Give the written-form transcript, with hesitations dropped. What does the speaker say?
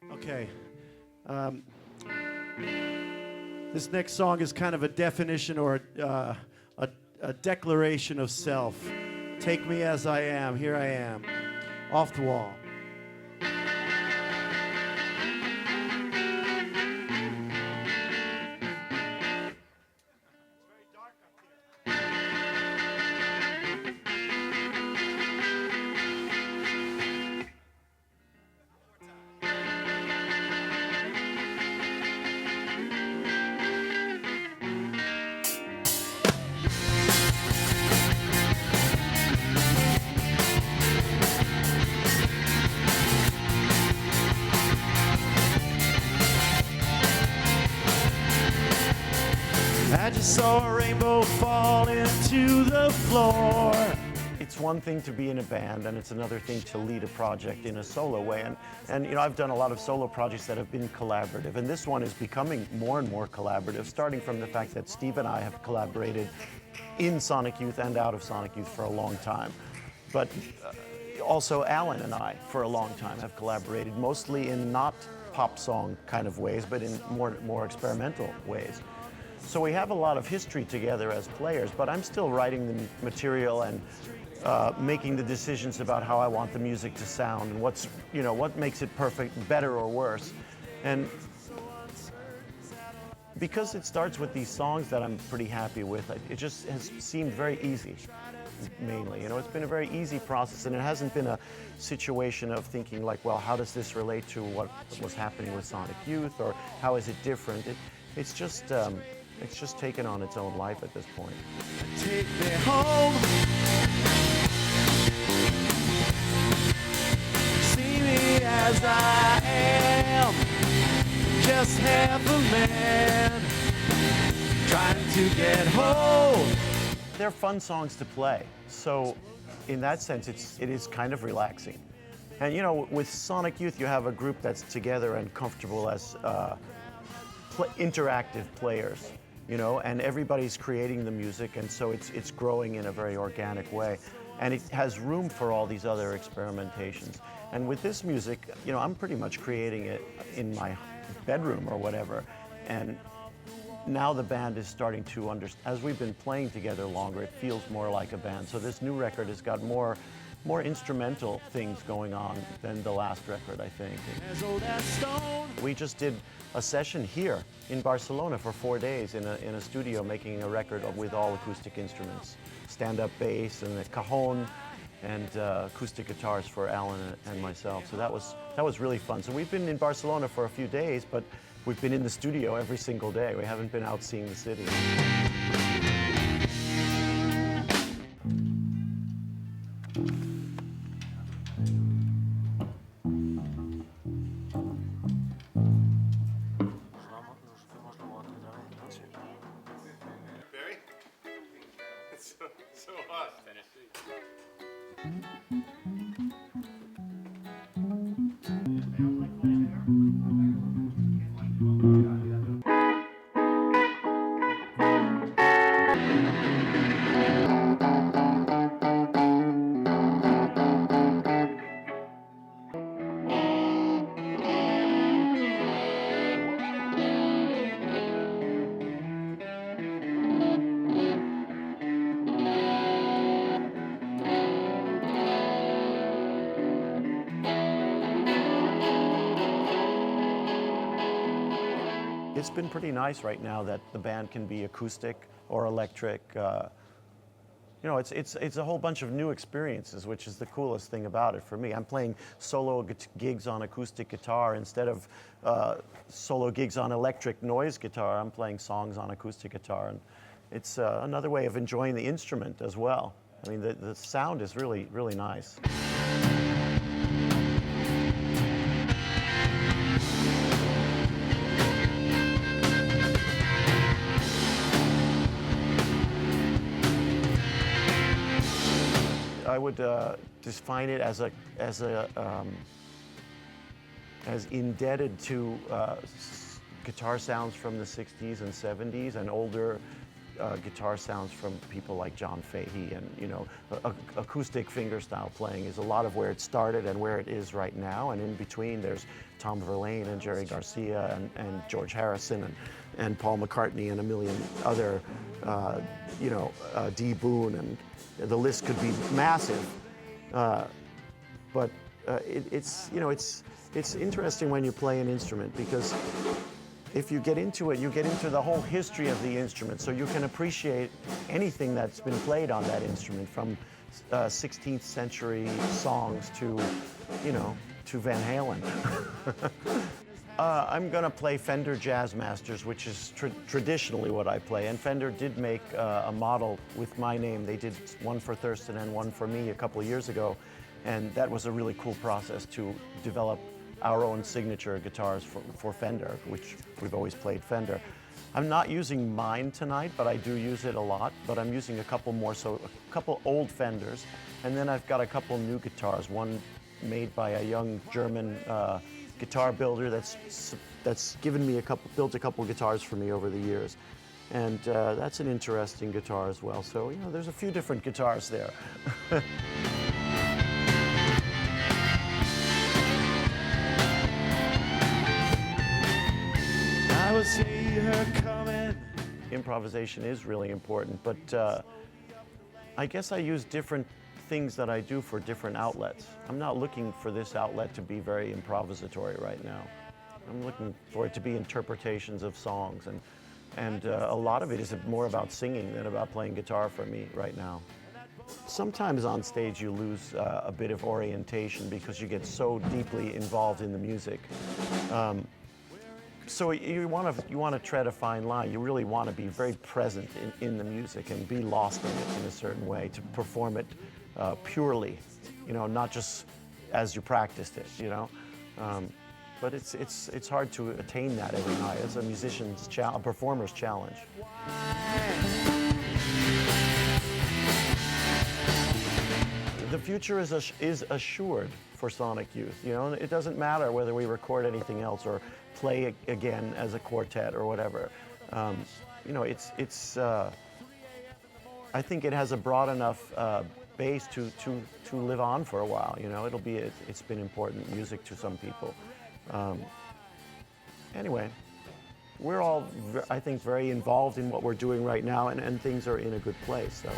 Okay. This next song is kind of a definition or a declaration of self. Take me as I am. Here I am. Off the wall. I just saw a rainbow fall into the floor. It's one thing to be in a band, and it's another thing to lead a project in a solo way. And you know, I've done a lot of solo projects that have been collaborative, and this one is becoming more and more collaborative, starting from the fact that Steve and I have collaborated in Sonic Youth and out of Sonic Youth for a long time. But also Alan and I, for a long time, have collaborated, mostly in not pop song kind of ways, but in more experimental ways. So we have a lot of history together as players, but I'm still writing the material and making the decisions about how I want the music to sound and what makes it perfect, better or worse. And because it starts with these songs that I'm pretty happy with, it just has seemed very easy, mainly. You know, it's been a very easy process, and it hasn't been a situation of thinking like, well, how does this relate to what was happening with Sonic Youth, or how is it different? It's just taken on its own life at this point. Take me home. See me as I am. Just half a man trying to get home. They're fun songs to play. So in that sense, it is kind of relaxing. And you know, with Sonic Youth, you have a group that's together and comfortable as interactive players. You know, and everybody's creating the music, and so it's growing in a very organic way. And it has room for all these other experimentations. And with this music, you know, I'm pretty much creating it in my bedroom or whatever. And now the band is starting to understand, as we've been playing together longer, it feels more like a band. So this new record has got more instrumental things going on than the last record, I think. We just did a session here in Barcelona for 4 days in a studio, making a record with all acoustic instruments, stand-up bass and a cajon, and acoustic guitars for Alan and myself. So that was really fun. So we've been in Barcelona for a few days, but we've been in the studio every single day. We haven't been out seeing the city. So hot. It's been pretty nice right now that the band can be acoustic or electric. You know, it's a whole bunch of new experiences, which is the coolest thing about it for me. I'm playing solo gigs on acoustic guitar instead of solo gigs on electric noise guitar. I'm playing songs on acoustic guitar, and it's another way of enjoying the instrument as well. I mean, the sound is really, really nice. I would define it as indebted to guitar sounds from the 60s and 70s and older guitar sounds from people like John Fahey, and acoustic fingerstyle playing is a lot of where it started and where it is right now. And in between, there's Tom Verlaine and Jerry Garcia and George Harrison and Paul McCartney and a million other, Dee Boone, and the list could be massive. But it's interesting when you play an instrument, because if you get into it, you get into the whole history of the instrument, so you can appreciate anything that's been played on that instrument, from 16th century songs to Van Halen. I'm going to play Fender Jazz Masters, which is traditionally what I play. And Fender did make a model with my name. They did one for Thurston and one for me a couple of years ago. And that was a really cool process to develop our own signature guitars for Fender, which we've always played Fender. I'm not using mine tonight, but I do use it a lot. But I'm using a couple more, so a couple old Fenders. And then I've got a couple new guitars, one made by a young German guitar builder that's given me built a couple guitars for me over the years. And that's an interesting guitar as well. So, there's a few different guitars there. I will see her coming. Improvisation is really important, but I guess I use different things that I do for different outlets. I'm not looking for this outlet to be very improvisatory right now. I'm looking for it to be interpretations of songs, and a lot of it is more about singing than about playing guitar for me right now. Sometimes on stage you lose a bit of orientation because you get so deeply involved in the music. So you want to tread a fine line. You really want to be very present in the music and be lost in it in a certain way, to perform it purely, not just as you practiced it, But it's hard to attain that every night. It's a performer's challenge. The future is assured for Sonic Youth. It doesn't matter whether we record anything else or play again as a quartet or whatever. I think it has a broad enough base to live on for a while. It's been important music to some people. Anyway, we're all, I think, very involved in what we're doing right now, and things are in a good place. So.